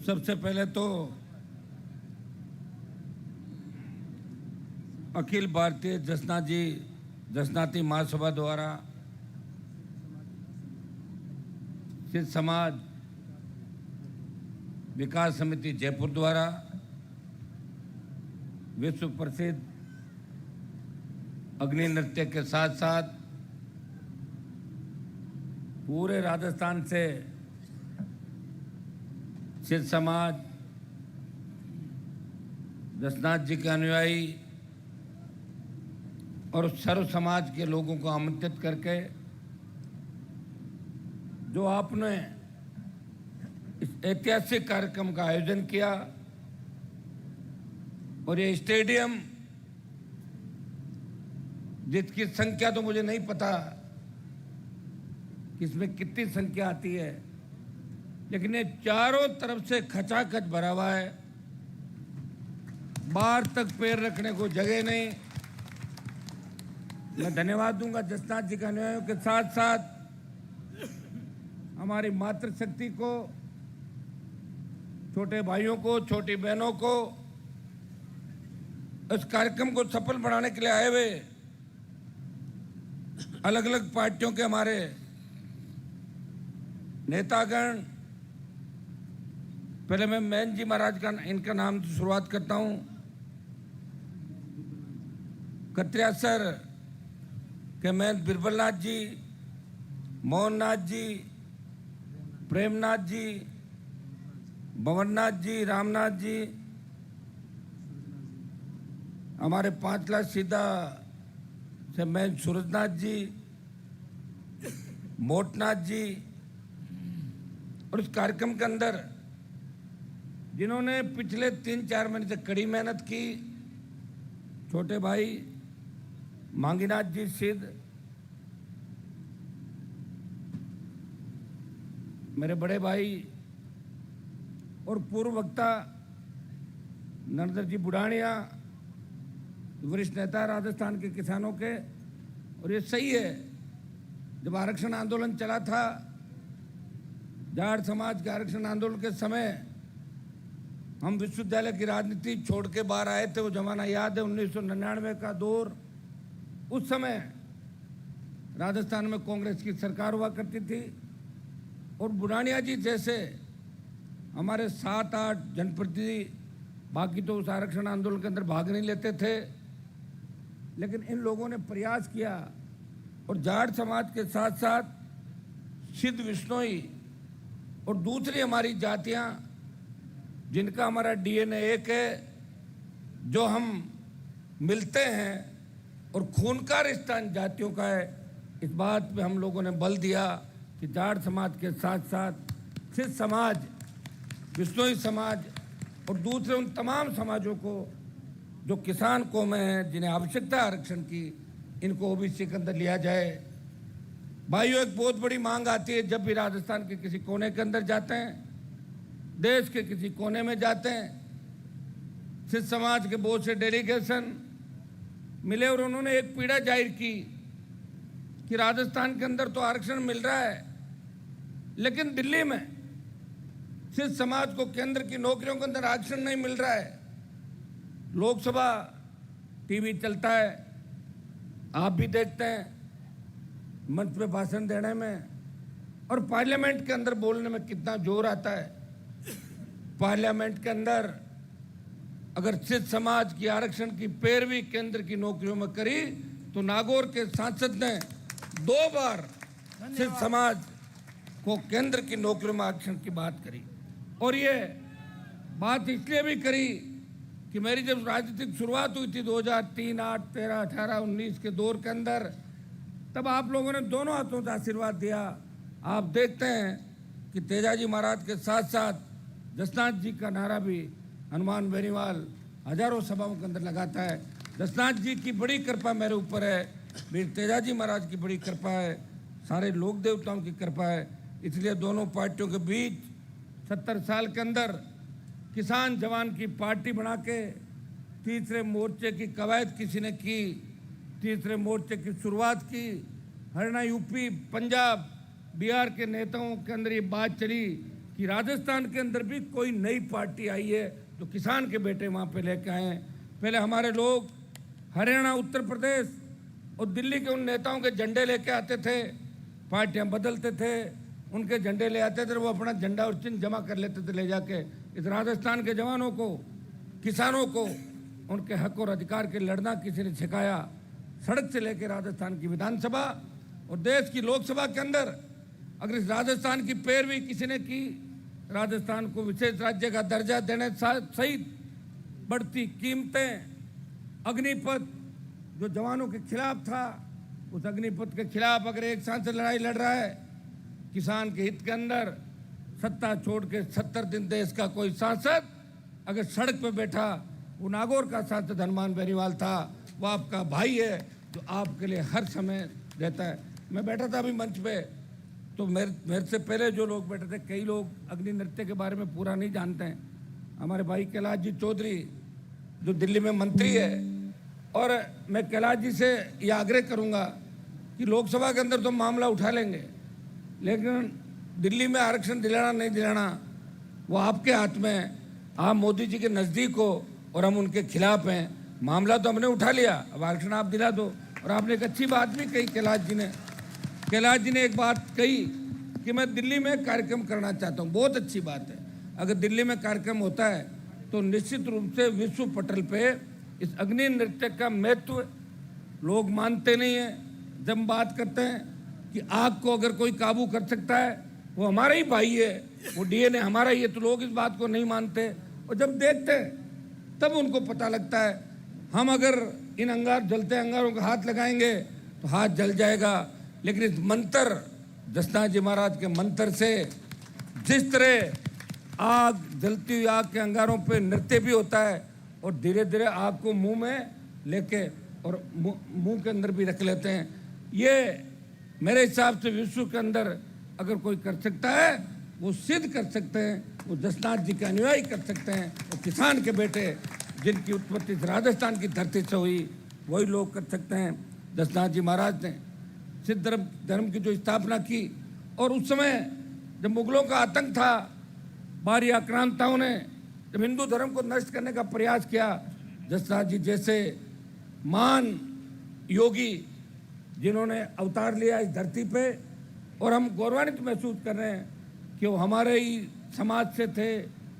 सबसे पहले तो अखिल भारतीय जसनाती महासभा द्वारा सिद्ध समाज विकास समिति जयपुर द्वारा विश्व प्रसिद्ध अग्नि नृत्य के साथ साथ पूरे राजस्थान से सिद्ध समाज जसनाथ जी के अनुयायी और सर्व समाज के लोगों को आमंत्रित करके जो आपने इस ऐतिहासिक कार्यक्रम का आयोजन किया और ये स्टेडियम जिसकी संख्या तो मुझे नहीं पता कि इसमें कितनी संख्या आती है, लेकिन ये चारों तरफ से खचाखच भरा हुआ है। बाहर तक पैर रखने को जगह नहीं। मैं धन्यवाद दूंगा जसनाथ जी के अनुयायियों के साथ साथ हमारी मातृशक्ति को, छोटे भाइयों को, छोटी बहनों को इस कार्यक्रम को सफल बनाने के लिए आए हुए अलग अलग पार्टियों के हमारे नेतागण। पहले मैं मैन जी महाराज का इनका नाम से शुरुआत करता हूं। कत्रिया सर के मैन बिरबलनाथ जी, मोहननाथ जी, प्रेमनाथ जी, भवननाथ जी, रामनाथ जी, हमारे 5 लाख सीधा से मैन सूरजनाथ जी, मोटनाथ जी, और इस कार्यक्रम के अंदर जिन्होंने पिछले 3-4 महीने से कड़ी मेहनत की, छोटे भाई मांगीनाथ जी सिद्ध, मेरे बड़े भाई और पूर्व वक्ता नरेंद्र जी बुढ़ानिया, वरिष्ठ नेता राजस्थान के किसानों के। और ये सही है, जब आरक्षण आंदोलन चला था, जाट समाज के आरक्षण आंदोलन के समय हम विश्वविद्यालय की राजनीति छोड़ के बाहर आए थे। वो जमाना याद है, 1999 का दौर। उस समय राजस्थान में कांग्रेस की सरकार हुआ करती थी और बुढ़ानिया जी जैसे हमारे 7-8 जनप्रतिनिधि, बाकी तो उस आरक्षण आंदोलन के अंदर भाग नहीं लेते थे, लेकिन इन लोगों ने प्रयास किया और जाट समाज के साथ साथ सिद्ध, विश्नोई और दूसरी हमारी जातियां जिनका हमारा डीएनए एक है, जो हम मिलते हैं और खून का रिश्ता इन जातियों का है, इस बात पे हम लोगों ने बल दिया कि जाट समाज के साथ साथ सिद्ध समाज, विश्नोई समाज और दूसरे उन तमाम समाजों को जो किसान कौमें हैं, जिन्हें आवश्यकता है आरक्षण की, इनको ओबीसी के अंदर लिया जाए। भाइयों, एक बहुत बड़ी मांग आती है जब भी राजस्थान के किसी कोने के अंदर जाते हैं, देश के किसी कोने में जाते हैं, सिद्ध समाज के बहुत से डेलीगेशन मिले और उन्होंने एक पीड़ा जाहिर की कि राजस्थान के अंदर तो आरक्षण मिल रहा है, लेकिन दिल्ली में सिद्ध समाज को केंद्र की नौकरियों के अंदर आरक्षण नहीं मिल रहा है। लोकसभा टीवी चलता है, आप भी देखते हैं, मंच पे भाषण देने में और पार्लियामेंट के अंदर बोलने में कितना जोर आता है। पार्लियामेंट के अंदर अगर सिद्ध समाज की आरक्षण की पैरवी केंद्र की नौकरियों में करी तो नागौर के सांसद ने 2 बार सिद्ध समाज को केंद्र की नौकरियों में आरक्षण की बात करी। और ये बात इसलिए भी करी कि मेरी जब राजनीतिक शुरुआत हुई थी 2003, 8, 13, 18, 19 के दौर के अंदर, तब आप लोगों ने दोनों हाथों से आशीर्वाद दिया। आप देखते हैं कि तेजाजी महाराज के साथ साथ जसनाथ जी का नारा भी हनुमान बेनीवाल हजारों सभाओं के अंदर लगाता है। जसनाथ जी की बड़ी कृपा मेरे ऊपर है, मेरे तेजाजी महाराज की बड़ी कृपा है, सारे लोक देवताओं की कृपा है। इसलिए दोनों पार्टियों के बीच 70 साल के अंदर किसान जवान की पार्टी बना के तीसरे मोर्चे की कवायद किसी ने की, तीसरे मोर्चे की शुरुआत की। हरियाणा, यूपी, पंजाब, बिहार के नेताओं के अंदर ये बात चली कि राजस्थान के अंदर भी कोई नई पार्टी आई है तो किसान के बेटे वहाँ पे लेके आए हैं। पहले हमारे लोग हरियाणा, उत्तर प्रदेश और दिल्ली के उन नेताओं के झंडे लेके आते थे, पार्टियां बदलते थे, उनके झंडे ले आते थे, वो अपना झंडा और चिन्ह जमा कर लेते थे ले जाके। इस राजस्थान के जवानों को, किसानों को उनके हक और अधिकार के लड़ना किसी ने सिखाया। सड़क से लेकर राजस्थान की विधानसभा और देश की लोकसभा के अंदर अगर इस राजस्थान की पैरवी किसी ने की, राजस्थान को विशेष राज्य का दर्जा देने सहित बढ़ती कीमतें, अग्निपथ जो जवानों के खिलाफ था, उस अग्निपथ के खिलाफ अगर एक सांसद लड़ाई लड़ रहा है किसान के हित के अंदर, सत्ता छोड़ के 70 दिन देश का कोई सांसद अगर सड़क पे बैठा, वो नागौर का सांसद हनुमान बेनीवाल था, वो आपका भाई है जो आपके लिए हर समय रहता है। मैं बैठा था अभी मंच पे, तो मेरे से पहले जो लोग बैठे थे, कई लोग अग्नि नृत्य के बारे में पूरा नहीं जानते हैं। हमारे भाई कैलाश जी चौधरी जो दिल्ली में मंत्री है, और मैं कैलाश जी से ये आग्रह करूंगा कि लोकसभा के अंदर तो मामला उठा लेंगे, लेकिन दिल्ली में आरक्षण दिलाना नहीं दिलाना वो आपके हाथ में है। आप मोदी जी के नज़दीक हो और हम उनके खिलाफ हैं। मामला तो हमने उठा लिया, अब आरक्षण आप दिला दो। और आपने एक अच्छी बात भी कही, कैलाश जी ने एक बात कही कि मैं दिल्ली में कार्यक्रम करना चाहता हूँ। बहुत अच्छी बात है। अगर दिल्ली में कार्यक्रम होता है तो निश्चित रूप से विश्व पटल पे इस अग्नि नृत्य का महत्व लोग मानते नहीं हैं। जब बात करते हैं कि आग को अगर कोई काबू कर सकता है, वो हमारा ही भाई है, वो डीएनए हमारा ही है, तो लोग इस बात को नहीं मानते। और जब देखते हैं तब उनको पता लगता है हम अगर इन अंगार जलते अंगारों का हाथ लगाएंगे तो हाथ जल जाएगा। लेकिन इस मंत्र, जसनाथ जी महाराज के मंत्र से जिस तरह आग, जलती हुई आग के अंगारों पे नृत्य भी होता है और धीरे धीरे आग को मुंह में लेके और मुंह के अंदर भी रख लेते हैं, ये मेरे हिसाब से विश्व के अंदर अगर कोई कर सकता है वो सिद्ध कर सकते हैं, वो जसनाथ जी के अनुयायी कर सकते हैं। वो किसान के बेटे जिनकी उत्पत्ति राजस्थान की धरती से हुई, वही लोग कर सकते हैं। जसनाथ जी महाराज ने सिद्ध धर्म की जो स्थापना की, और उस समय जब मुगलों का आतंक था, बाहरी आक्रांताओं ने जब हिंदू धर्म को नष्ट करने का प्रयास किया, जसनाथ जी जैसे महान योगी जिन्होंने अवतार लिया इस धरती पे, और हम गौरवान्वित महसूस कर रहे हैं कि वो हमारे ही समाज से थे,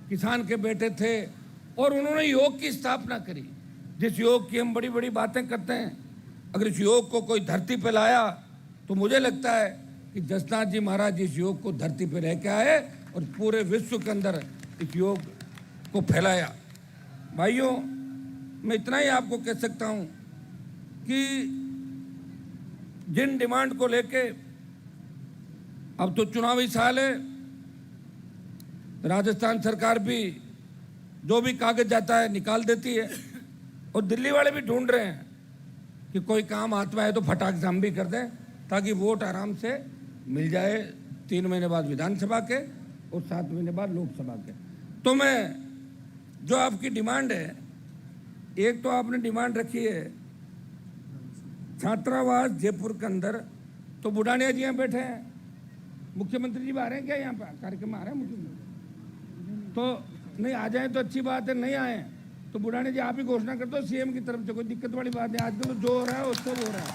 किसान के बेटे थे, और उन्होंने योग की स्थापना करी। जिस योग की हम बड़ी बड़ी बातें करते हैं, अगर इस योग को कोई धरती पे लाया तो मुझे लगता है कि जसनाथ जी महाराज इस योग को धरती पे रह के आए और पूरे विश्व के अंदर इस योग को फैलाया। भाइयों, मैं इतना ही आपको कह सकता हूं कि जिन डिमांड को लेके, अब तो चुनावी साल है, राजस्थान सरकार भी जो भी कागज जाता है निकाल देती है, और दिल्ली वाले भी ढूंढ रहे हैं कि कोई काम हाथ में आए तो फटाक से हम भी कर दें, ताकि वोट आराम से मिल जाए 3 महीने बाद विधानसभा के और 7 महीने बाद लोकसभा के। तो मैं जो आपकी डिमांड है, एक तो आपने डिमांड रखी है छात्रावास जयपुर के अंदर, तो बुढ़ानिया जी यहाँ बैठे हैं, मुख्यमंत्री जी भी आ रहे हैं क्या यहाँ पर कार्यक्रम आ रहे हैं मुख्यमंत्री? तो नहीं आ जाए तो अच्छी बात है, नहीं आए तो बुढ़ानिया जी आप ही घोषणा कर दो सीएम की तरफ से, कोई दिक्कत वाली बात नहीं। आजकल तो जो हो रहा है वो सब हो रहा है,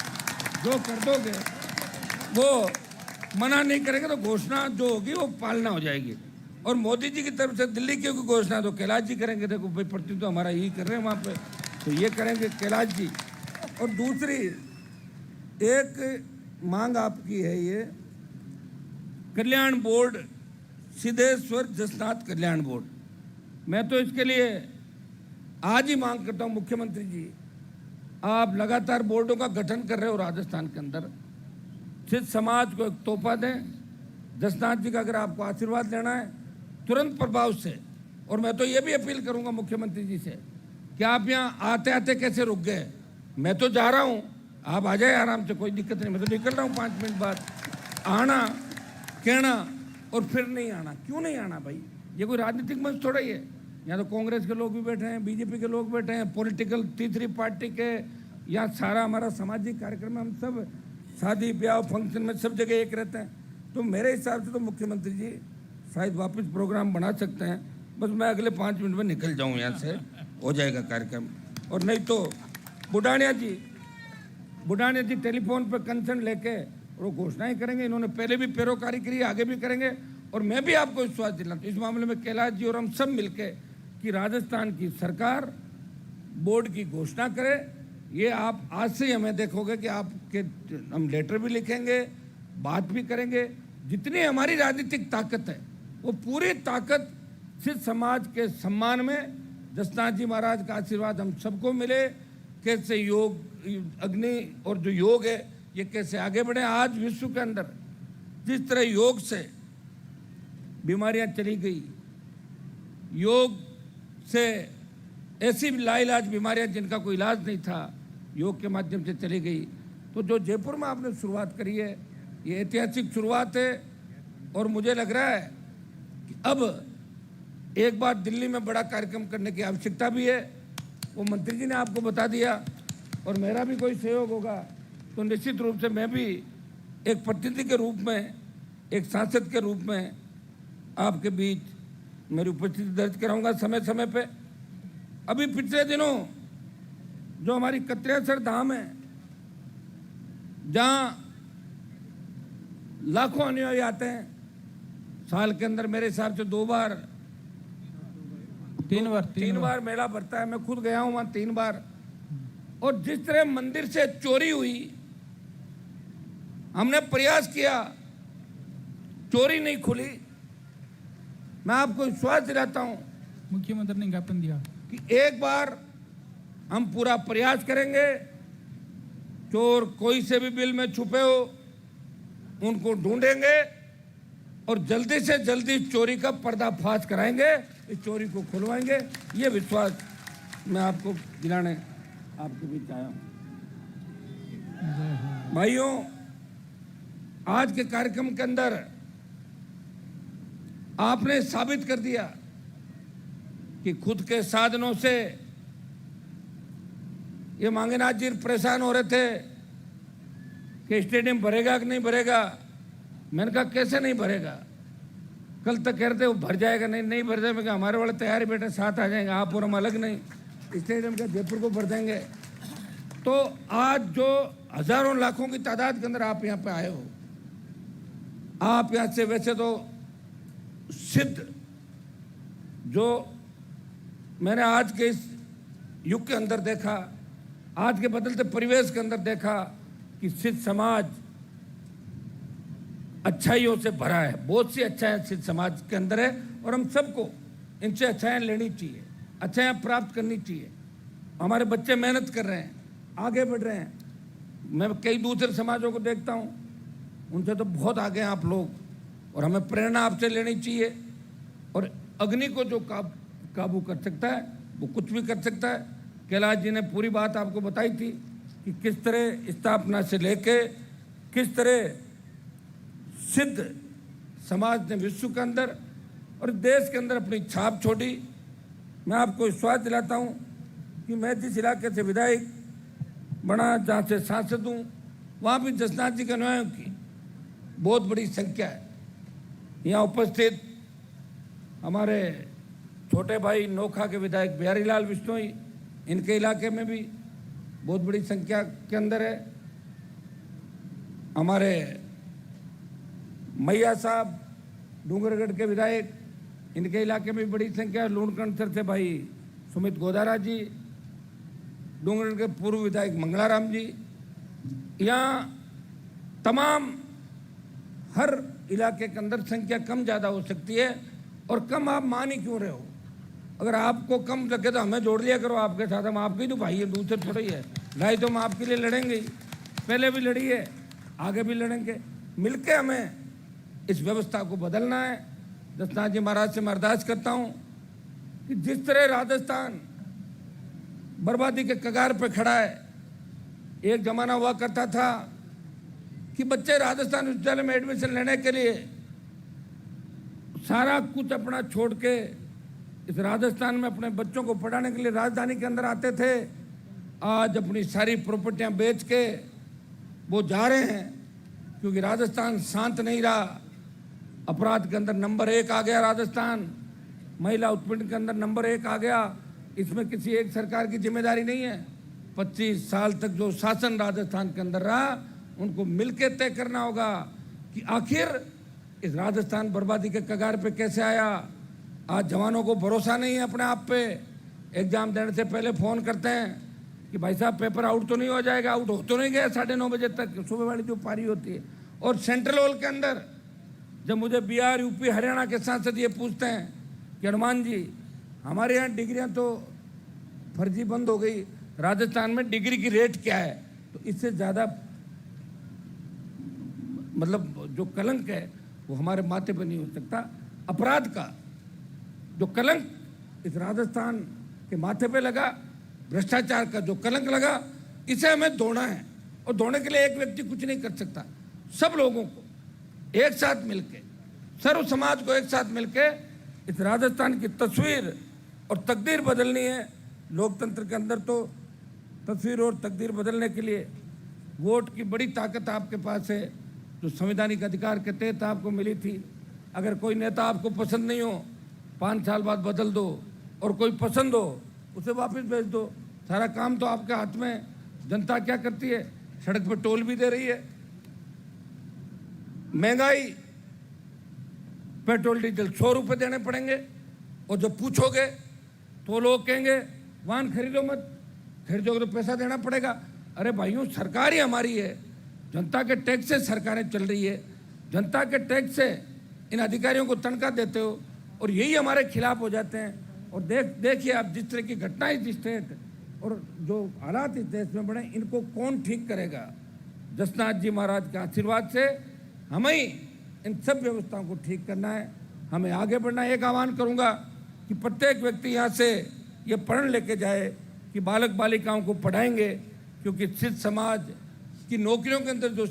जो कर दोगे वो मना नहीं करेंगे तो घोषणा जो होगी वो पालना हो जाएगी। और मोदी जी की तरफ से दिल्ली की घोषणा तो कैलाश जी करेंगे, देखो भाई प्रति तो हमारा यही कर रहे हैं वहाँ पे, तो ये करेंगे कैलाश जी। और दूसरी एक मांग आपकी है, ये कल्याण बोर्ड, सिद्धेश्वर जसनाथ कल्याण बोर्ड, मैं तो इसके लिए आज ही मांग करता हूँ मुख्यमंत्री जी, आप लगातार बोर्डों का गठन कर रहे हो राजस्थान के अंदर, सिद्ध समाज को एक तोहफा दें। जसनाथ जी का अगर आपको आशीर्वाद लेना है तुरंत प्रभाव से, और मैं तो ये भी अपील करूंगा मुख्यमंत्री जी से कि आप यहाँ आते आते कैसे रुक गए, मैं तो जा रहा हूँ, आप आ जाए आराम से, कोई दिक्कत नहीं, मैं तो निकल रहा हूँ 5 मिनट बाद। आना, कहना और फिर नहीं आना, क्यों नहीं आना भाई? ये कोई राजनीतिक मंच थोड़ा ही है, यहाँ तो कांग्रेस के लोग भी बैठे हैं, बीजेपी के लोग बैठे हैं, पॉलिटिकल तीसरी पार्टी के, यहाँ सारा हमारा सामाजिक कार्यक्रम, हम सब शादी ब्याह फंक्शन में सब जगह एक रहते हैं। तो मेरे हिसाब से तो मुख्यमंत्री जी शायद वापस प्रोग्राम बना सकते हैं। बस मैं अगले 5 मिनट में निकल जाऊं यहाँ से, हो जाएगा कार्यक्रम। और नहीं तो बुढ़ानिया जी टेलीफोन पर कंसर्न लेके वो घोषणाएं करेंगे। इन्होंने पहले भी पैरोकारी करी, आगे भी करेंगे। और मैं भी आपको विश्वास दिलाता हूं इस मामले में कैलाश जी और हम सब मिलके कि राजस्थान की सरकार बोर्ड की घोषणा करे। ये आप आज से ही हमें देखोगे कि आपके हम लेटर भी लिखेंगे, बात भी करेंगे। जितनी हमारी राजनीतिक ताकत है वो पूरी ताकत सिद्ध समाज के सम्मान में जसनाथ जी महाराज का आशीर्वाद हम सबको मिले। कैसे योग अग्नि और जो योग है ये कैसे आगे बढ़े। आज विश्व के अंदर जिस तरह योग से बीमारियां चली गई, योग से ऐसी लाइलाज बीमारियां जिनका कोई इलाज नहीं था योग के माध्यम से चली गई। तो जो जयपुर में आपने शुरुआत करी है ये ऐतिहासिक शुरुआत है। और मुझे लग रहा है कि अब एक बार दिल्ली में बड़ा कार्यक्रम करने की आवश्यकता भी है। वो मंत्री जी ने आपको बता दिया और मेरा भी कोई सहयोग होगा तो निश्चित रूप से मैं भी एक प्रतिनिधि के रूप में, एक सांसद के रूप में आपके बीच मेरी उपस्थिति दर्ज कराऊंगा समय समय पे। अभी पिछले दिनों जो हमारी कत्रेसर धाम है जहां लाखों अनुयायी आते हैं, साल के अंदर मेरे हिसाब से तीन बार मेला भरता है। मैं खुद गया हूं वहां 3 बार। और जिस तरह मंदिर से चोरी हुई, हमने प्रयास किया, चोरी नहीं खुली। मैं आपको विश्वास दिलाता हूं मुख्यमंत्री ने ज्ञापन दिया कि एक बार हम पूरा प्रयास करेंगे। चोर कोई से भी बिल में छुपे हो उनको ढूंढेंगे और जल्दी से जल्दी चोरी का पर्दाफाश कराएंगे, इस चोरी को खुलवाएंगे। ये विश्वास मैं आपको दिलाने आपके बीच आया हूं। भाइयों, आज के कार्यक्रम के अंदर आपने साबित कर दिया कि खुद के साधनों से ये मांगेनाथ जी परेशान हो रहे थे कि स्टेडियम भरेगा कि नहीं भरेगा। मैंने कहा कैसे नहीं भरेगा, कल तक कह रहे थे वो भर जाएगा, नहीं भर जाएगा। मैं कहा हमारे वाले तैयारी बेटे साथ आ जाएंगे, आप और हम अलग नहीं, स्टेडियम का जयपुर को भर देंगे। तो आज जो हजारों लाखों की तादाद के अंदर आप यहाँ पे आए हो, आप यहाँ से वैसे तो सिद्ध जो मैंने आज के इस युग के अंदर देखा, आज के बदलते परिवेश के अंदर देखा कि सिद्ध समाज अच्छाइयों से भरा है। बहुत सी अच्छाइयाँ सिद्ध समाज के अंदर है और हम सबको इनसे अच्छाइयाँ लेनी चाहिए, अच्छाइयाँ प्राप्त करनी चाहिए। हमारे बच्चे मेहनत कर रहे हैं, आगे बढ़ रहे हैं। मैं कई दूसरे समाजों को देखता हूँ, उनसे तो बहुत आगे हैं आप लोग और हमें प्रेरणा आपसे लेनी चाहिए। और अग्नि को जो काबू कर सकता है वो कुछ भी कर सकता है। कैलाश जी ने पूरी बात आपको बताई थी कि किस तरह स्थापना से लेके किस तरह सिद्ध समाज ने विश्व के अंदर और देश के अंदर अपनी छाप छोड़ी। मैं आपको विश्वास दिलाता हूँ कि मैं जिस इलाके से विधायक बना, जहाँ से सांसद हूँ, वहाँ भी जसनाथ जी के अनुयायियों की बहुत बड़ी संख्या है। यहाँ उपस्थित हमारे छोटे भाई नोखा के विधायक बिहारी लाल बिश्नोई, इनके इलाके में भी बहुत बड़ी संख्या के अंदर है। हमारे मैया साहब डूंगरगढ़ के विधायक, इनके इलाके में भी बड़ी संख्या है। लूणकंसर से भाई सुमित गोदारा जी, डूंगरगढ़ के पूर्व विधायक मंगलाराम जी। यहाँ तमाम हर इलाके के अंदर संख्या कम ज़्यादा हो सकती है और कम आप मान ही क्यों रहे हो। अगर आपको कम लगे तो हमें जोड़ लिया करो आपके साथ, हम आपके ही तो भाई है, दूसरे थोड़े ही है। लड़ाई तो हम आपके लिए लड़ेंगे ही, पहले भी लड़ी है, आगे भी लड़ेंगे। मिलके हमें इस व्यवस्था को बदलना है। जसनाथ जी महाराज से मैं अरदास करता हूँ कि जिस तरह राजस्थान बर्बादी के कगार पर खड़ा है, एक जमाना हुआ करता था कि बच्चे राजस्थान विश्वविद्यालय में एडमिशन लेने के लिए सारा कुछ अपना छोड़ के इस राजस्थान में अपने बच्चों को पढ़ाने के लिए राजधानी के अंदर आते थे। आज अपनी सारी प्रॉपर्टियां बेच के वो जा रहे हैं क्योंकि राजस्थान शांत नहीं रहा। अपराध के अंदर नंबर 1 आ गया राजस्थान, महिला उत्पीड़न के अंदर नंबर 1 आ गया। इसमें किसी एक सरकार की जिम्मेदारी नहीं है। 25 साल तक जो शासन राजस्थान के अंदर रहा, उनको मिलकर तय करना होगा कि आखिर इस राजस्थान बर्बादी के कगार पे कैसे आया। आज जवानों को भरोसा नहीं है अपने आप पे। एग्जाम देने से पहले फ़ोन करते हैं कि भाई साहब पेपर आउट तो नहीं हो जाएगा। आउट हो तो नहीं गया 9:30 बजे तक सुबह वाली जो पारी होती है। और सेंट्रल हॉल के अंदर जब मुझे बिहार, यूपी, हरियाणा के सांसद ये पूछते हैं कि हनुमान जी, हमारे यहाँ डिग्रियाँ तो फर्जी बंद हो गई, राजस्थान में डिग्री की रेट क्या है, तो इससे ज़्यादा मतलब जो कलंक है वो हमारे माथे पर नहीं हो सकता। अपराध का जो कलंक इस राजस्थान के माथे पे लगा, भ्रष्टाचार का जो कलंक लगा, इसे हमें धोना है। और धोने के लिए एक व्यक्ति कुछ नहीं कर सकता। सब लोगों को एक साथ मिलके, सर्व समाज को एक साथ मिलके इस राजस्थान की तस्वीर और तकदीर बदलनी है। लोकतंत्र के अंदर तो तस्वीर और तकदीर बदलने के लिए वोट की बड़ी ताकत आपके पास है, जो संवैधानिक अधिकार के तहत आपको मिली थी। अगर कोई नेता आपको पसंद नहीं हो, 5 साल बाद बदल दो, और कोई पसंद हो उसे वापस भेज दो। सारा काम तो आपके हाथ में। जनता क्या करती है, सड़क पर टोल भी दे रही है। महंगाई, पेट्रोल डीजल 100 रुपये देने पड़ेंगे, और जब पूछोगे तो लोग कहेंगे वाहन खरीदो मत, खरीदोगे तो पैसा देना पड़ेगा। अरे भाइयों, सरकार ही हमारी है, जनता के टैक्स से सरकारें चल रही है। जनता के टैक्स से इन अधिकारियों को तनख्वाह देते हो, और यही हमारे खिलाफ हो जाते हैं। और देखिए आप, जिस तरह की घटनाएं इस स्टेट और जो हालात इस देश में बढ़े, इनको कौन ठीक करेगा। जसनाथ जी महाराज के आशीर्वाद से हमें ही इन सब व्यवस्थाओं को ठीक करना है, हमें आगे बढ़ना है। एक आह्वान करूंगा कि प्रत्येक व्यक्ति यहाँ से ये प्रण लेके जाए कि बालक बालिकाओं को पढ़ाएंगे, क्योंकि सिद्ध समाज की नौकरियों के अंदर जो